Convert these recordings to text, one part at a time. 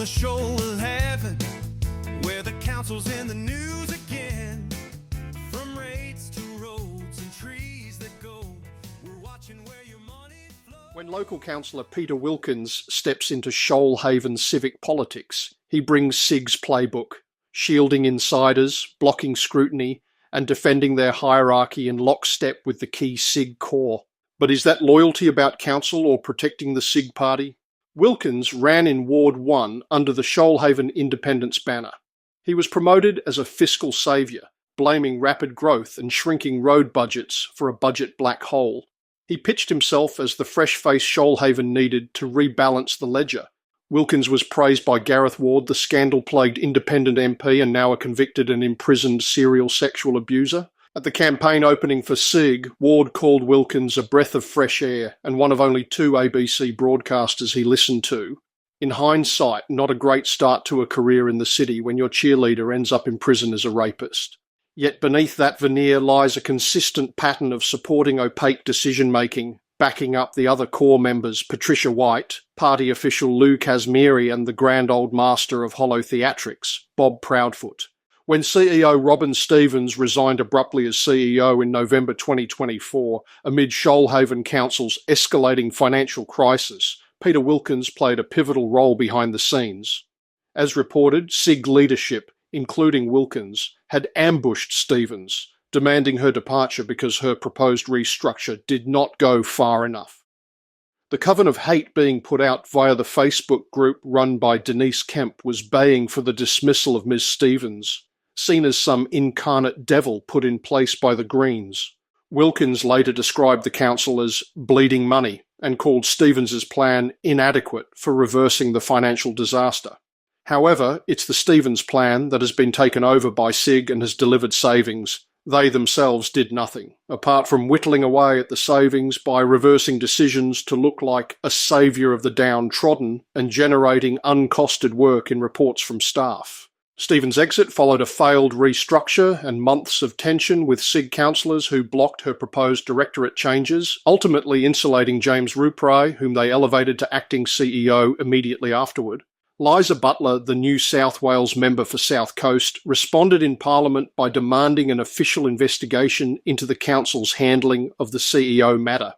Shoalhaven, where the council's in the news again. From rates to roads and trees that go, we're watching where your money flows. When local councillor Peter Wilkins steps into Shoalhaven civic politics, he brings SIG's playbook, shielding insiders, blocking scrutiny, and defending their hierarchy in lockstep with the key SIG core. But is that loyalty about council or protecting the SIG party? Wilkins ran in Ward 1 under the Shoalhaven Independence banner. He was promoted as a fiscal saviour, blaming rapid growth and shrinking road budgets for a budget black hole. He pitched himself as the fresh face Shoalhaven needed to rebalance the ledger. Wilkins was praised by Gareth Ward, the scandal-plagued independent MP and now a convicted and imprisoned serial sexual abuser. At the campaign opening for SIG, Ward called Wilkins a breath of fresh air and one of only 2 ABC broadcasters he listened to. In hindsight, not a great start to a career in the city when your cheerleader ends up in prison as a rapist. Yet beneath that veneer lies a consistent pattern of supporting opaque decision-making, backing up the other core members Patricia White, party official Lou Casmiri and the grand old master of hollow theatrics, Bob Proudfoot. When CEO Robyn Stevens resigned abruptly as CEO in November 2024 amid Shoalhaven Council's escalating financial crisis, Peter Wilkins played a pivotal role behind the scenes. As reported, SIG leadership, including Wilkins, had ambushed Stevens, demanding her departure because her proposed restructure did not go far enough. The coven of hate being put out via the Facebook group run by Kemp was baying for the dismissal of Ms. Stevens, seen as some incarnate devil put in place by the Greens. Wilkins later described the council as bleeding money and called Stevens's plan inadequate for reversing the financial disaster. However, it's the Stevens plan that has been taken over by SIG and has delivered savings. They themselves did nothing, apart from whittling away at the savings by reversing decisions to look like a saviour of the downtrodden and generating uncosted work in reports from staff. Stevens' exit followed a failed restructure and months of tension with SIG councillors who blocked her proposed directorate changes, ultimately insulating James Ruprai, whom they elevated to acting CEO immediately afterward. Liza Butler, the New South Wales member for South Coast, responded in Parliament by demanding an official investigation into the council's handling of the CEO matter.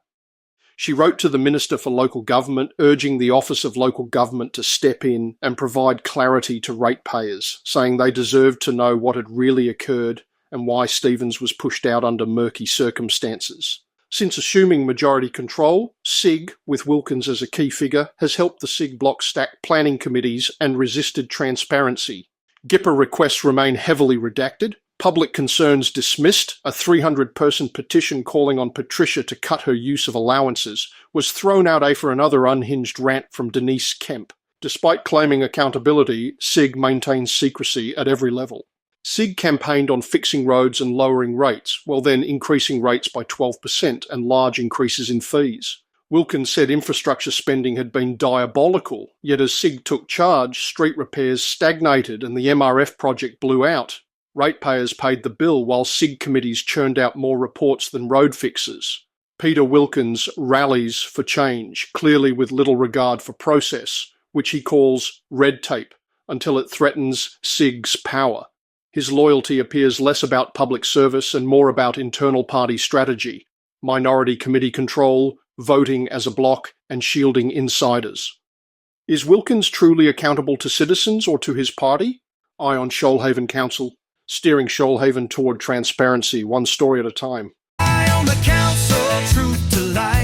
She wrote to the Minister for Local Government urging the Office of Local Government to step in and provide clarity to ratepayers, saying they deserved to know what had really occurred and why Stevens was pushed out under murky circumstances. Since assuming majority control, SIG, with Wilkins as a key figure, has helped the SIG bloc stack planning committees and resisted transparency. GIPA requests remain heavily redacted, public concerns dismissed, a 300-person petition calling on Patricia to cut her use of allowances was thrown out after another unhinged rant from Kemp. Despite claiming accountability, SIG maintains secrecy at every level. SIG campaigned on fixing roads and lowering rates, while then increasing rates by 12% and large increases in fees. Wilkins said infrastructure spending had been diabolical, yet as SIG took charge, street repairs stagnated and the MRF project blew out. Ratepayers paid the bill while SIG committees churned out more reports than road fixes. Peter Wilkins rallies for change, clearly with little regard for process, which he calls red tape, until it threatens SIG's power. His loyalty appears less about public service and more about internal party strategy, minority committee control, voting as a bloc, and shielding insiders. Is Wilkins truly accountable to citizens or to his party? Eye on Shoalhaven Council, steering Shoalhaven toward transparency, one story at a time. Eye on the council, truth to life.